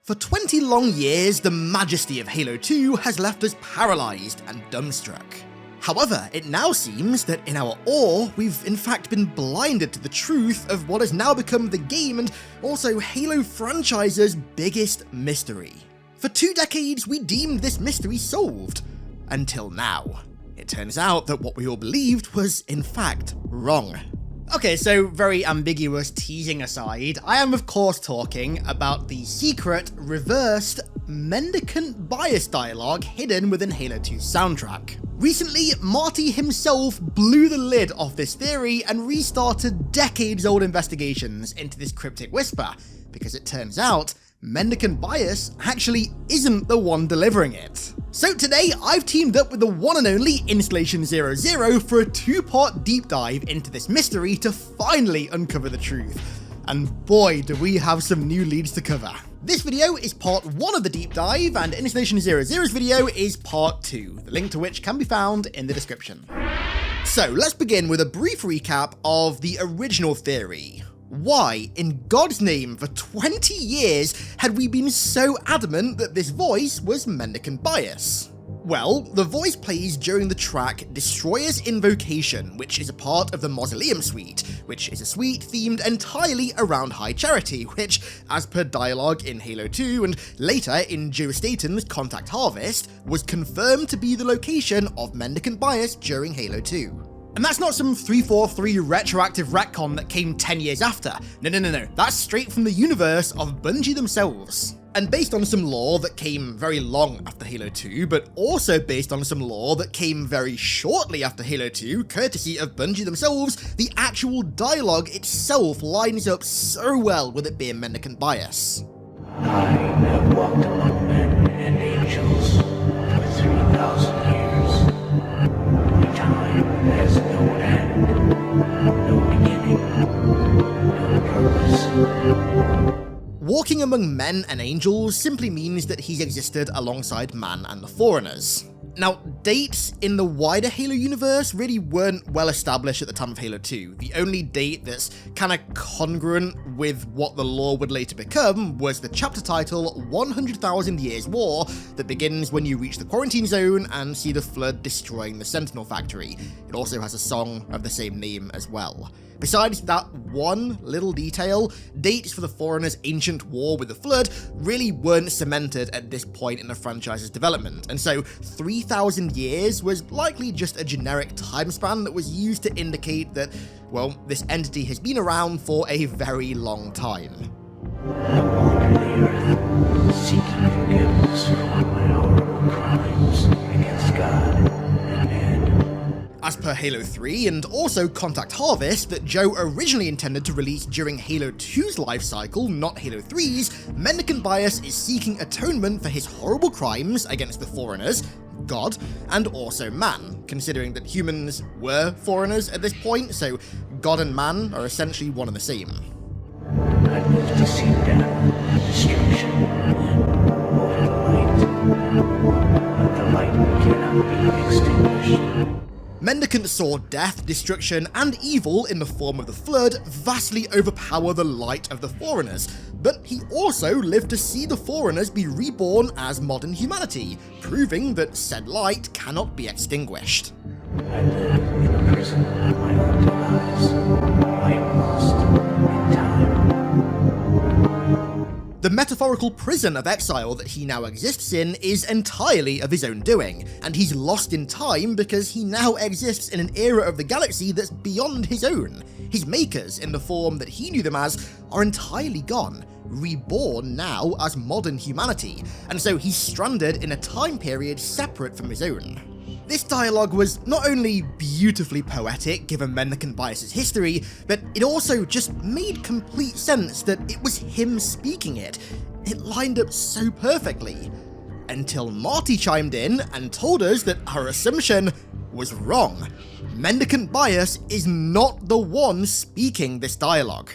For 20 long years, the majesty of Halo 2 has left us paralysed and dumbstruck. However, it now seems that in our awe, we've in fact been blinded to the truth of what has now become the game and also Halo franchise's biggest mystery. For 2 decades, we deemed this mystery solved. Until now. It turns out that what we all believed was in fact wrong. Okay, so very ambiguous teasing aside, I am of course talking about the secret, reversed, Mendicant Bias dialogue hidden within Halo 2's soundtrack. Recently, Marty himself blew the lid off this theory and restarted decades-old investigations into this cryptic whisper, because it turns out Mendicant Bias actually isn't the one delivering it. So today, I've teamed up with the one and only Installation 00 for a 2-part deep dive into this mystery to finally uncover the truth. And boy, do we have some new leads to cover. This video is part 1 of the deep dive, and Installation 00's video is part 2, the link to which can be found in the description. So let's begin with a brief recap of the original theory. Why, in God's name, for 20 years had we been so adamant that this voice was Mendicant Bias? Well, the voice plays during the track Destroyer's Invocation, which is a part of the Mausoleum Suite, which is a suite themed entirely around high charity, which, as per dialogue in Halo 2 and later in Joe Staten's Contact Harvest, was confirmed to be the location of Mendicant Bias during Halo 2. And that's not some 343 retroactive retcon that came 10 years after. No. That's straight from the universe of Bungie themselves. And based on some lore that came very long after Halo 2, but also based on some lore that came very shortly after Halo 2, courtesy of Bungie themselves, the actual dialogue itself lines up so well with it being Mendicant Bias. I have walked among men and angels for 3,000 years. My time has no end, no beginning, no purpose. Walking among men and angels simply means that he's existed alongside man and the Foreigners. Now, dates in the wider Halo universe really weren't well established at the time of Halo 2. The only date that's kinda congruent with what the lore would later become was the chapter title 100,000 Years War that begins when you reach the quarantine zone and see the Flood destroying the Sentinel factory. It also has a song of the same name as well. Besides that one little detail, dates for the Foreigners' ancient war with the Flood really weren't cemented at this point in the franchise's development, and so 3,000 years was likely just a generic time span that was used to indicate that, well, this entity has been around for a very long time. I wander the earth, seeking forgiveness for my horrible crimes against God and man. As per Halo 3 and also Contact Harvest that Joe originally intended to release during Halo 2's life cycle, not Halo 3's, Mendicant Bias is seeking atonement for his horrible crimes against the Foreigners, God, and also man, considering that humans were Foreigners at this point, so God and man are essentially one and the same. I live to see death, destruction, over the light, but the light cannot be extinguished. Mendicant saw death, destruction, and evil in the form of the Flood vastly overpower the light of the Foreigners, but he also lived to see the Foreigners be reborn as modern humanity, proving that said light cannot be extinguished. I live in a prison of my own demise. I am lost in time. The metaphorical prison of exile that he now exists in is entirely of his own doing, and he's lost in time because he now exists in an era of the galaxy that's beyond his own. His makers, in the form that he knew them as, are entirely gone, reborn now as modern humanity, and so he's stranded in a time period separate from his own. This dialogue was not only beautifully poetic given Mendicant Bias's history, but it also just made complete sense that it was him speaking it. It lined up so perfectly. Until Marty chimed in and told us that our assumption was wrong. Mendicant Bias is not the one speaking this dialogue.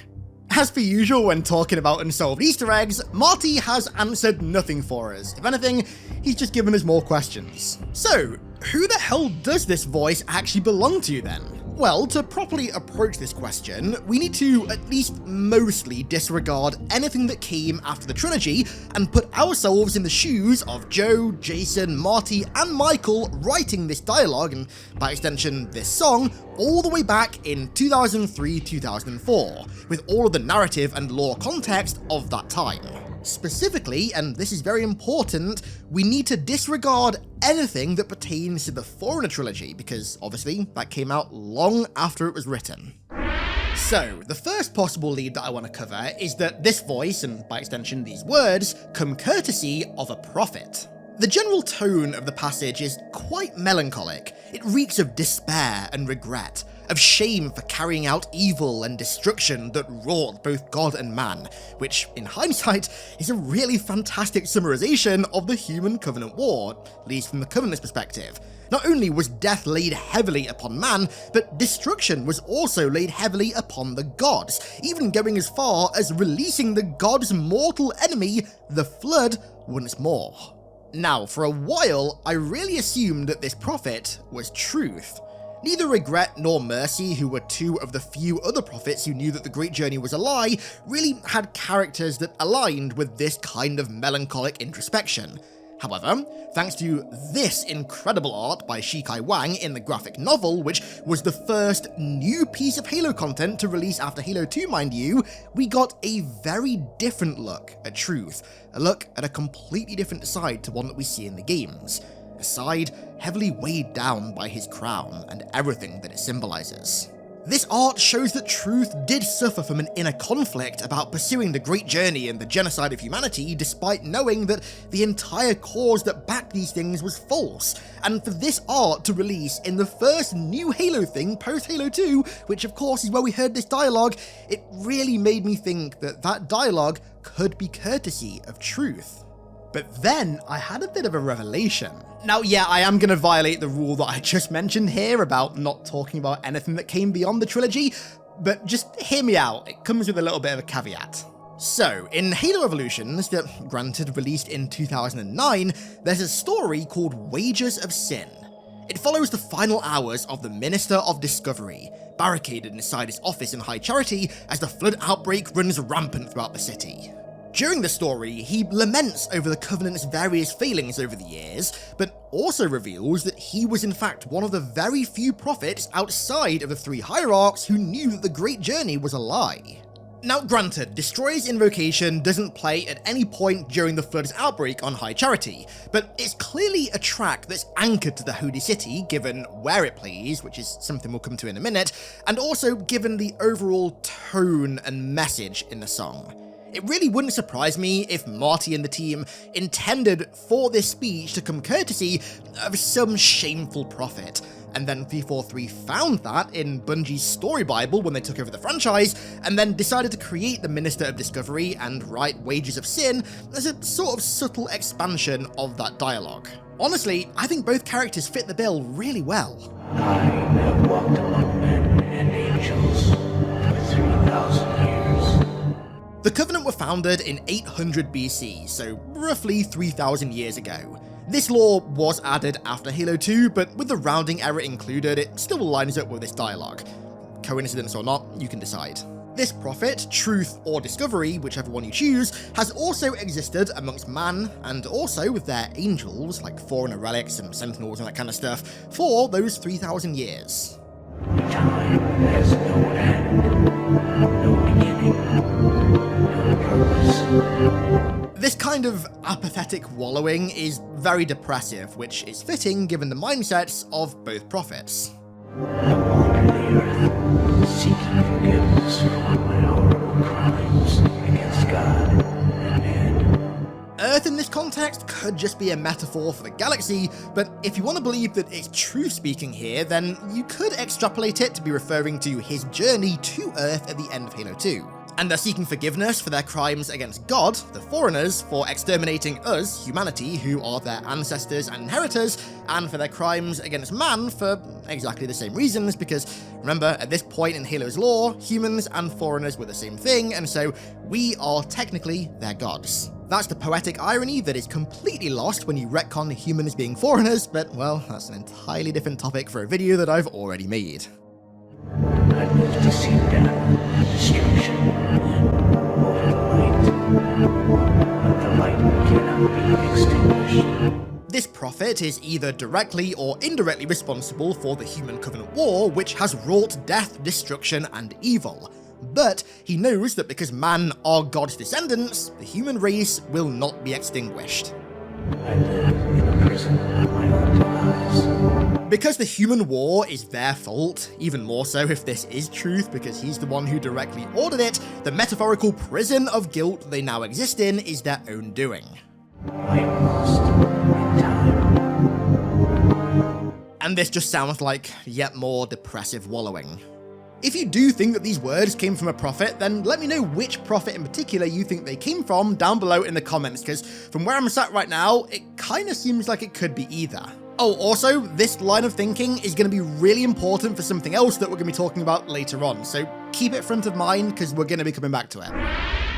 As per usual when talking about unsolved Easter eggs, Marty has answered nothing for us. If anything, he's just given us more questions. So, who the hell does this voice actually belong to then? Well, to properly approach this question, we need to at least mostly disregard anything that came after the trilogy and put ourselves in the shoes of Joe, Jason, Marty, and Michael writing this dialogue, and by extension this song, all the way back in 2003-2004, with all of the narrative and lore context of that time. Specifically, and this is very important, we need to disregard anything that pertains to the Foreigner trilogy, because obviously that came out long after it was written. So, the first possible lead that I want to cover is that this voice, and by extension these words, come courtesy of a prophet. The general tone of the passage is quite melancholic. It reeks of despair and regret, of shame for carrying out evil and destruction that wrought both God and man, which, in hindsight, is a really fantastic summarization of the Human Covenant War, at least from the Covenant's perspective. Not only was death laid heavily upon man, but destruction was also laid heavily upon the gods, even going as far as releasing the gods' mortal enemy, the Flood, once more. Now, for a while, I really assumed that this prophet was Truth. Neither Regret nor Mercy, who were two of the few other prophets who knew that the Great Journey was a lie, really had characters that aligned with this kind of melancholic introspection. However, thanks to this incredible art by Shikai Wang in the graphic novel, which was the first new piece of Halo content to release after Halo 2, mind you, we got a very different look at Truth, a look at a completely different side to one that we see in the games. A side heavily weighed down by his crown and everything that it symbolizes. This art shows that Truth did suffer from an inner conflict about pursuing the Great Journey and the genocide of humanity, despite knowing that the entire cause that backed these things was false, and for this art to release in the first new Halo thing post-Halo 2, which of course is where we heard this dialogue, it really made me think that that dialogue could be courtesy of Truth. But then I had a bit of a revelation. Now, yeah, I am going to violate the rule that I just mentioned here about not talking about anything that came beyond the trilogy, but just hear me out, it comes with a little bit of a caveat. So, in Halo Evolutions, that granted released in 2009, there's a story called Wages of Sin. It follows the final hours of the Minister of Discovery, barricaded inside his office in High Charity as the Flood outbreak runs rampant throughout the city. During the story, he laments over the Covenant's various failings over the years, but also reveals that he was in fact one of the very few prophets outside of the three hierarchs who knew that the Great Journey was a lie. Now granted, Destroyer's invocation doesn't play at any point during the Flood's outbreak on High Charity, but it's clearly a track that's anchored to the Holy City given where it plays, which is something we'll come to in a minute, and also given the overall tone and message in the song. It really wouldn't surprise me if Marty and the team intended for this speech to come courtesy of some shameful prophet, and then 343 found that in Bungie's story bible when they took over the franchise, and then decided to create the Minister of Discovery and write Wages of Sin as a sort of subtle expansion of that dialogue. Honestly, I think both characters fit the bill really well. I have walked among men and angels for 3,000 years. The Covenant were founded in 800 BC, so roughly 3,000 years ago. This lore was added after Halo 2, but with the rounding error included, it still lines up with this dialogue. Coincidence or not, you can decide. This prophet, Truth, or Discovery, whichever one you choose, has also existed amongst man, and also with their angels, like Foreigner relics and sentinels and that kind of stuff, for those 3,000 years. Time has no end, no beginning, no purpose. This kind of apathetic wallowing is very depressive, which is fitting given the mindsets of both prophets. I wander the earth, seeking forgiveness for my horrible crimes against God and man. Earth in this context could just be a metaphor for the galaxy, but if you want to believe that it's Truth speaking here, then you could extrapolate it to be referring to his journey to Earth at the end of Halo 2. And they're seeking forgiveness for their crimes against God, the Foreigners, for exterminating us, humanity, who are their ancestors and inheritors, and for their crimes against man for exactly the same reasons, because remember, at this point in Halo's lore, humans and Foreigners were the same thing, and so we are technically their gods. That's the poetic irony that is completely lost when you retcon humans being Foreigners, but well, that's an entirely different topic for a video that I've already made. live to see death and destruction over the light, but the light cannot be extinguished. This prophet is either directly or indirectly responsible for the Human Covenant War, which has wrought death, destruction, and evil. But he knows that because man are God's descendants, the human race will not be extinguished. I live in a prison of my own demise. Because the human war is their fault, even more so if this is truth because he's the one who directly ordered it, the metaphorical prison of guilt they now exist in is their own doing. I am lost in time. And this just sounds like yet more depressive wallowing. If you do think that these words came from a prophet, then let me know which prophet in particular you think they came from down below in the comments, because from where I'm sat right now, it kinda seems like it could be either. Oh, also, this line of thinking is going to be really important for something else that we're going to be talking about later on, so keep it front of mind because we're going to be coming back to it.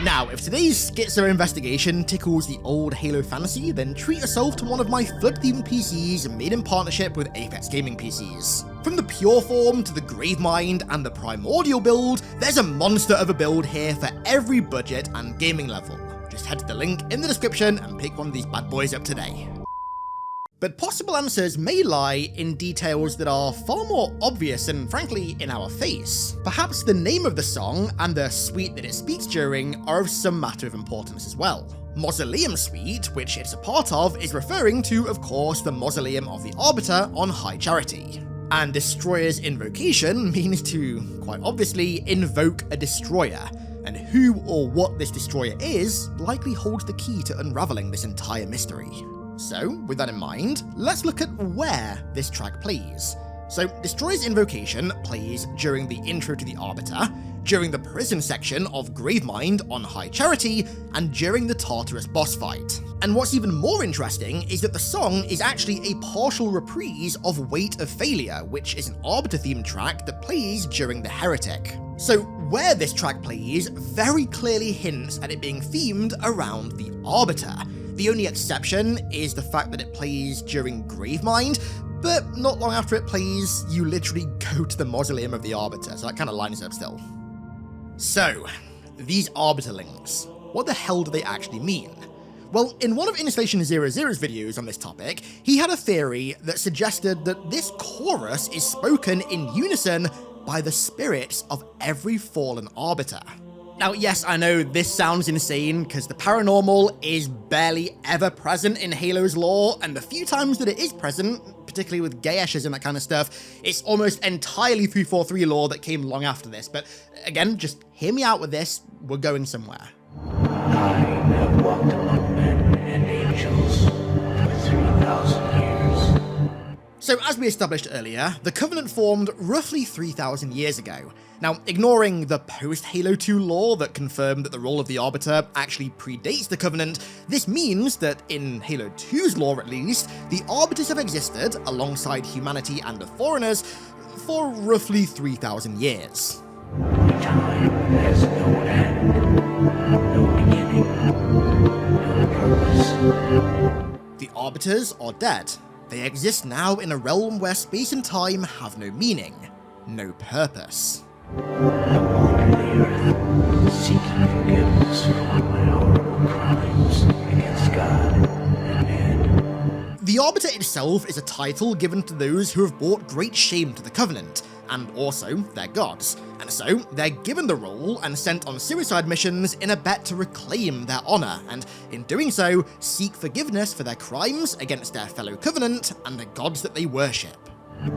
Now, if today's schizo investigation tickles the old Halo fantasy, then treat yourself to one of my flood-themed PCs made in partnership with Apex Gaming PCs. From the Pure Form to the Gravemind and the Primordial build, there's a monster of a build here for every budget and gaming level. Just head to the link in the description and pick one of these bad boys up today. But possible answers may lie in details that are far more obvious and frankly in our face. Perhaps the name of the song and the suite that it speaks during are of some matter of importance as well. Mausoleum Suite, which it's a part of, is referring to, of course, the Mausoleum of the Arbiter on High Charity. And Destroyer's Invocation means to, quite obviously, invoke a destroyer, and who or what this destroyer is likely holds the key to unraveling this entire mystery. So, with that in mind, let's look at where this track plays. So, Destroyer's Invocation plays during the intro to the Arbiter, during the prison section of Gravemind on High Charity, and during the Tartarus boss fight. And what's even more interesting is that the song is actually a partial reprise of Weight of Failure, which is an Arbiter-themed track that plays during the Heretic. So, where this track plays very clearly hints at it being themed around the Arbiter. The only exception is the fact that it plays during Gravemind, but not long after it plays, you literally go to the Mausoleum of the Arbiter, so that kind of lines up still. So, these Arbiter links, what the hell do they actually mean? Well, in one of Installation 00's videos on this topic, he had a theory that suggested that this chorus is spoken in unison by the spirits of every fallen Arbiter. Now, yes, I know this sounds insane because the paranormal is barely ever present in Halo's lore, and the few times that it is present, particularly with Yesch and that kind of stuff, it's almost entirely 343 lore that came long after this. But again, just hear me out with this, we're going somewhere. I have walked among men and angels for 3,000 years. So, as we established earlier, the Covenant formed roughly 3,000 years ago. Now, ignoring the post-Halo 2 lore that confirmed that the role of the Arbiter actually predates the Covenant, this means that in Halo 2's lore at least, the Arbiters have existed alongside humanity and the Foreigners for roughly 3,000 years. Time has no end, no beginning, no purpose. The Arbiters are dead. They exist now in a realm where space and time have no meaning, no purpose. I wander the earth, seeking forgiveness for my horrible crimes against God and man. The Arbiter itself is a title given to those who have brought great shame to the Covenant, and also their gods, and so they're given the role and sent on suicide missions in a bet to reclaim their honor, and in doing so, seek forgiveness for their crimes against their fellow Covenant and the gods that they worship. I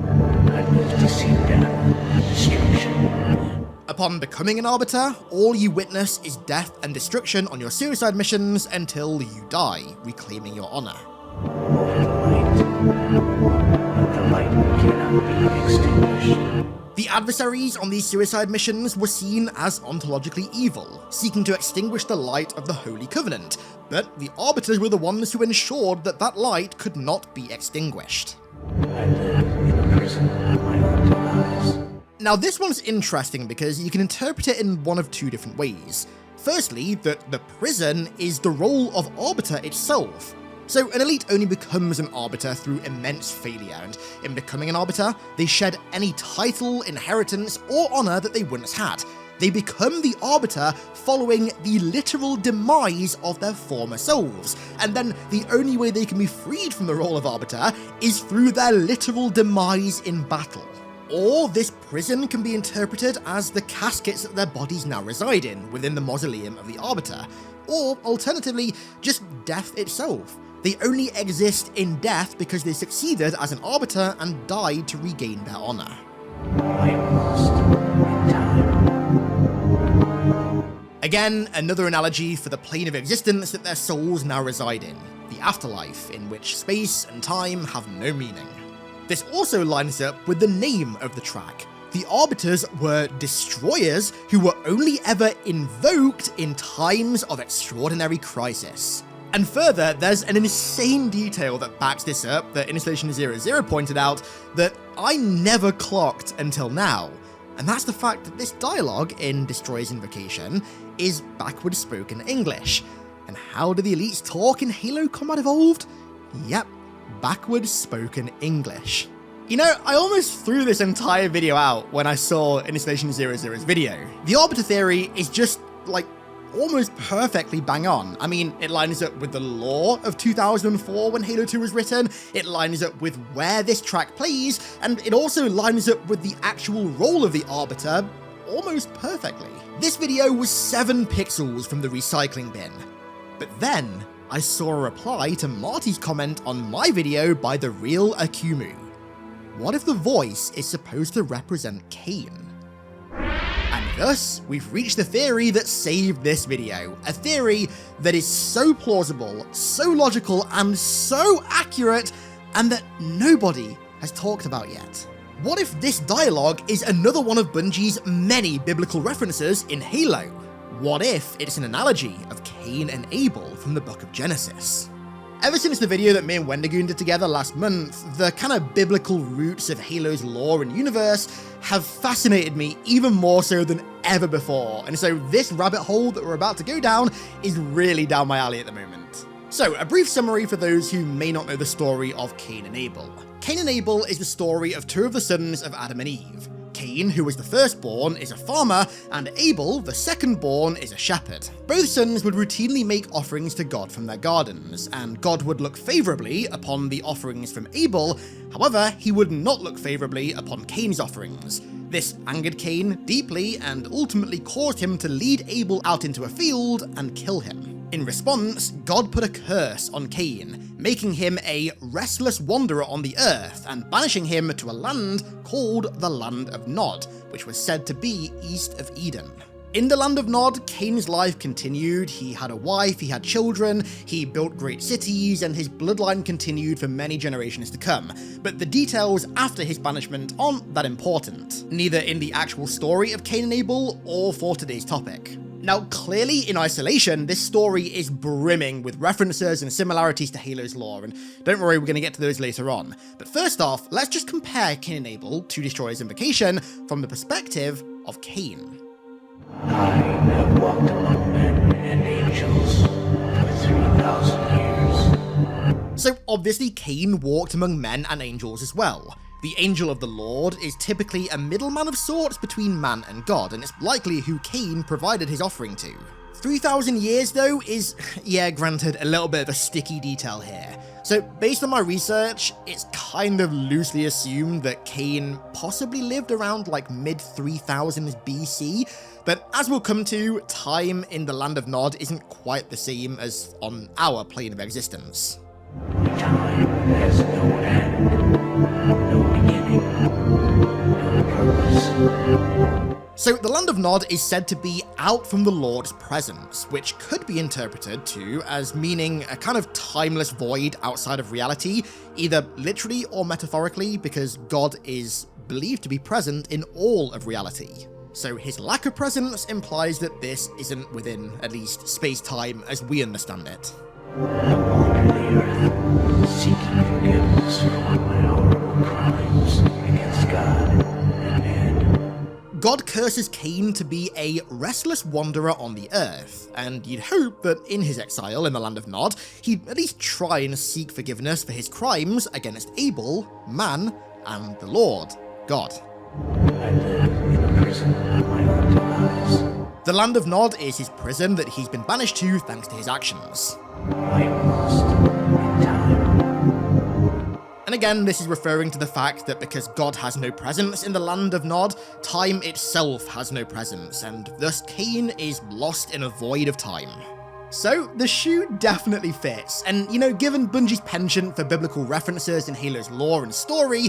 live to see death and destruction. Upon becoming an Arbiter, all you witness is death and destruction on your suicide missions until you die, reclaiming your honor. Over the light, but the light cannot be extinguished. The adversaries on these suicide missions were seen as ontologically evil, seeking to extinguish the light of the Holy Covenant, but the Arbiters were the ones who ensured that that light could not be extinguished. I live in a prison of my own demise. Now, this one's interesting because you can interpret it in one of two different ways. Firstly, that the prison is the role of Arbiter itself. So an elite only becomes an arbiter through immense failure, and in becoming an arbiter, they shed any title, inheritance, or honor that they once had. They become the arbiter following the literal demise of their former selves, and then the only way they can be freed from the role of arbiter is through their literal demise in battle. Or this prison can be interpreted as the caskets that their bodies now reside in, within the mausoleum of the arbiter, or alternatively, just death itself. They only exist in death because they succeeded as an arbiter and died to regain their honor. I am lost in time. Again, another analogy for the plane of existence that their souls now reside in, the afterlife, in which space and time have no meaning. This also lines up with the name of the track. The Arbiters were destroyers who were only ever invoked in times of extraordinary crisis. And further, there's an insane detail that backs this up that Installation 00 pointed out that I never clocked until now. And that's the fact that this dialogue in Destroyer's Invocation is backwards spoken English. And how do the elites talk in Halo Combat Evolved? Yep, backwards spoken English. You know, I almost threw this entire video out when I saw Installation 00's video. The Arbiter theory is just, like, almost perfectly bang on. I mean, it lines up with the lore of 2004 when Halo 2 was written, it lines up with where this track plays, and it also lines up with the actual role of the Arbiter almost perfectly. This video was 7 pixels from the recycling bin. But then, I saw a reply to Marty's comment on my video by the real Akumu. What if the voice is supposed to represent Kane? And thus, we've reached the theory that saved this video. A theory that is so plausible, so logical, and so accurate, and that nobody has talked about yet. What if this dialogue is another one of Bungie's many biblical references in Halo? What if it's an analogy of Cain and Abel from the Book of Genesis? Ever since the video that me and Wendigoon did together last month, the kind of biblical roots of Halo's lore and universe have fascinated me even more so than ever before, and so this rabbit hole that we're about to go down is really down my alley at the moment. So, a brief summary for those who may not know the story of Cain and Abel. Cain and Abel is the story of 2 of the sons of Adam and Eve. Cain, who was the firstborn, is a farmer, and Abel, the secondborn, is a shepherd. Both sons would routinely make offerings to God from their gardens, and God would look favourably upon the offerings from Abel. However, he would not look favourably upon Cain's offerings. This angered Cain deeply and ultimately caused him to lead Abel out into a field and kill him. In response, God put a curse on Cain, making him a restless wanderer on the earth and banishing him to a land called the Land of Nod, which was said to be east of Eden. In the Land of Nod, Cain's life continued. He had a wife, he had children, he built great cities, and his bloodline continued for many generations to come. But the details after his banishment aren't that important, neither in the actual story of Cain and Abel or for today's topic. Now, clearly in isolation, this story is brimming with references and similarities to Halo's lore, and don't worry, we're going to get to those later on. But first off, let's just compare Cain and Abel to Destroyer's Invocation from the perspective of Cain. I have walked among men and angels for 3,000 years. So obviously Cain walked among men and angels as well. The angel of the Lord is typically a middleman of sorts between man and God, and it's likely who Cain provided his offering to. 3,000 years though is, yeah, granted, a little bit of a sticky detail here. So based on my research, it's kind of loosely assumed that Cain possibly lived around like mid-3000s BC, but as we'll come to, time in the Land of Nod isn't quite the same as on our plane of existence. Time has no end, no beginning, no purpose. So the Land of Nod is said to be out from the Lord's presence, which could be interpreted too as meaning a kind of timeless void outside of reality, either literally or metaphorically, because God is believed to be present in all of reality. So his lack of presence implies that this isn't within, at least, space-time as we understand it. I wander the earth, seeking forgiveness for my horrible crimes against God and man. God curses Cain to be a restless wanderer on the earth, and you'd hope that in his exile in the land of Nod, he'd at least try and seek forgiveness for his crimes against Abel, man, and the Lord, God. I live in a prison of my own demise. The land of Nod is his prison that he's been banished to thanks to his actions. I am lost in time. And again, this is referring to the fact that because God has no presence in the land of Nod, time itself has no presence, and thus Cain is lost in a void of time. So, the shoe definitely fits, and given Bungie's penchant for biblical references in Halo's lore and story,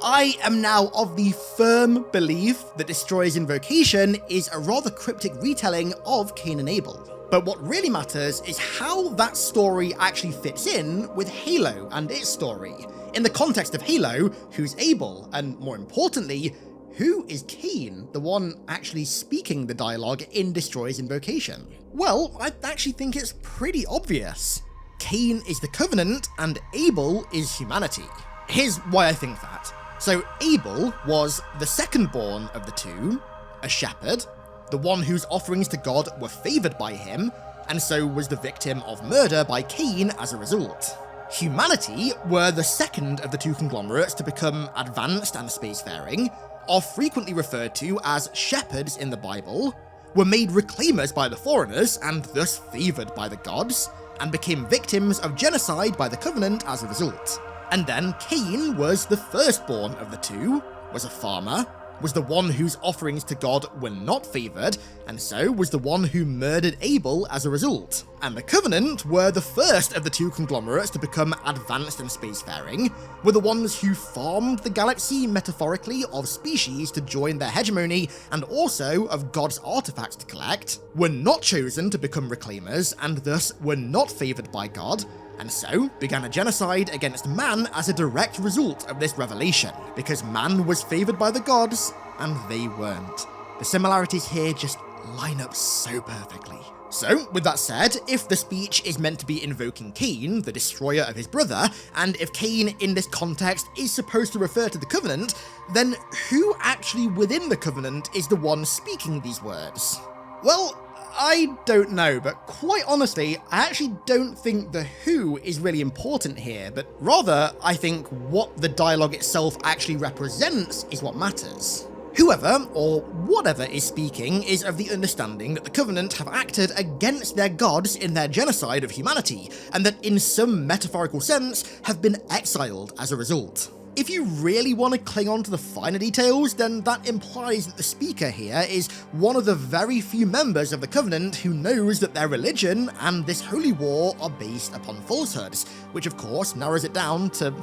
I am now of the firm belief that Destroyer's invocation is a rather cryptic retelling of Cain and Abel. But what really matters is how that story actually fits in with Halo and its story. In the context of Halo, who's Abel, and more importantly, who is Cain, the one actually speaking the dialogue in Destroyer's invocation? Well, I actually think it's pretty obvious. Cain is the Covenant, and Abel is humanity. Here's why I think that. So Abel was the second-born of the two, a shepherd, the one whose offerings to God were favoured by him, and so was the victim of murder by Cain as a result. Humanity were the second of the two conglomerates to become advanced and spacefaring, are frequently referred to as shepherds in the Bible, were made reclaimers by the foreigners and thus favoured by the gods, and became victims of genocide by the Covenant as a result. And then Cain was the firstborn of the two, was a farmer, was the one whose offerings to God were not favoured, and so was the one who murdered Abel as a result. And the Covenant were the first of the two conglomerates to become advanced and spacefaring, were the ones who farmed the galaxy metaphorically of species to join their hegemony, and also of God's artifacts to collect, were not chosen to become reclaimers, and thus were not favoured by God, and so began a genocide against man as a direct result of this revelation, because man was favoured by the gods, and they weren't. The similarities here just line up so perfectly. So, with that said, if the speech is meant to be invoking Cain, the destroyer of his brother, and if Cain in this context is supposed to refer to the Covenant, then who actually within the Covenant is the one speaking these words? Well, I don't know, but quite honestly, I actually don't think the who is really important here, but rather, I think what the dialogue itself actually represents is what matters. Whoever, or whatever is speaking, is of the understanding that the Covenant have acted against their gods in their genocide of humanity, and that in some metaphorical sense have been exiled as a result. If you really want to cling on to the finer details, then that implies that the speaker here is one of the very few members of the Covenant who knows that their religion and this holy war are based upon falsehoods, which of course narrows it down to,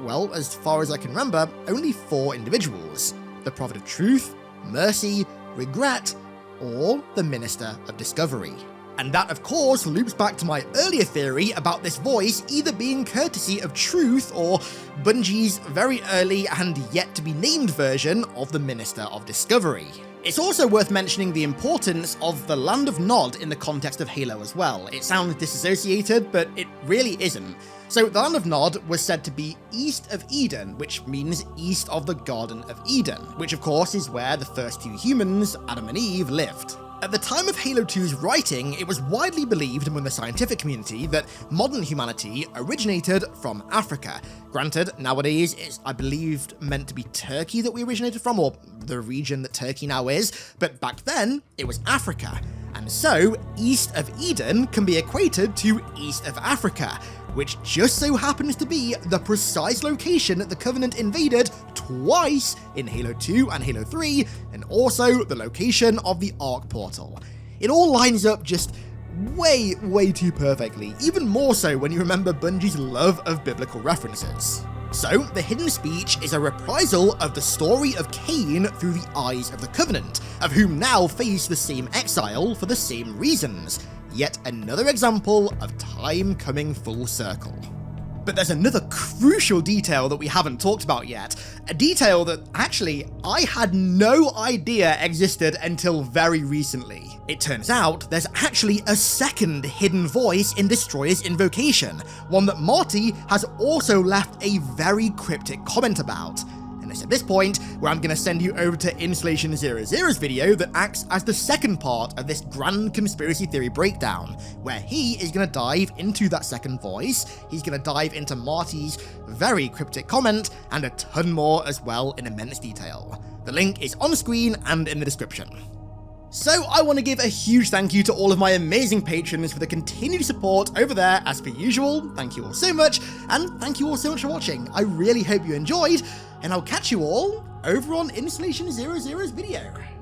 well, as far as I can remember, only 4 individuals: the Prophet of Truth, Mercy, Regret, or the Minister of Discovery. And that, of course, loops back to my earlier theory about this voice either being courtesy of Truth or Bungie's very early and yet-to-be-named version of the Minister of Discovery. It's also worth mentioning the importance of the Land of Nod in the context of Halo as well. It sounds disassociated, but it really isn't. So the Land of Nod was said to be east of Eden, which means east of the Garden of Eden, which of course is where the first 2 humans, Adam and Eve, lived. At the time of Halo 2's writing, it was widely believed among the scientific community that modern humanity originated from Africa. Granted, nowadays it's, I believe, meant to be Turkey that we originated from, or the region that Turkey now is, but back then, it was Africa. And so, east of Eden can be equated to east of Africa, which just so happens to be the precise location that the Covenant invaded twice in Halo 2 and Halo 3, and also the location of the Ark portal. It all lines up just way too perfectly, even more so when you remember Bungie's love of biblical references. So, the hidden speech is a reprisal of the story of Cain through the eyes of the Covenant, of whom now face the same exile for the same reasons. Yet another example of time coming full circle. But there's another crucial detail that we haven't talked about yet, a detail that actually I had no idea existed until very recently. It turns out there's actually a second hidden voice in Destroyer's invocation, one that Marty has also left a very cryptic comment about. And it's at this point where I'm going to send you over to Installation 00's video that acts as the second part of this grand conspiracy theory breakdown, where he is going to dive into that second voice, he's going to dive into Marty's very cryptic comment, and a ton more as well in immense detail. The link is on screen and in the description. So I want to give a huge thank you to all of my amazing patrons for the continued support over there as per usual. Thank you all so much, and thank you all so much for watching. I really hope you enjoyed, and I'll catch you all over on Installation 00's video.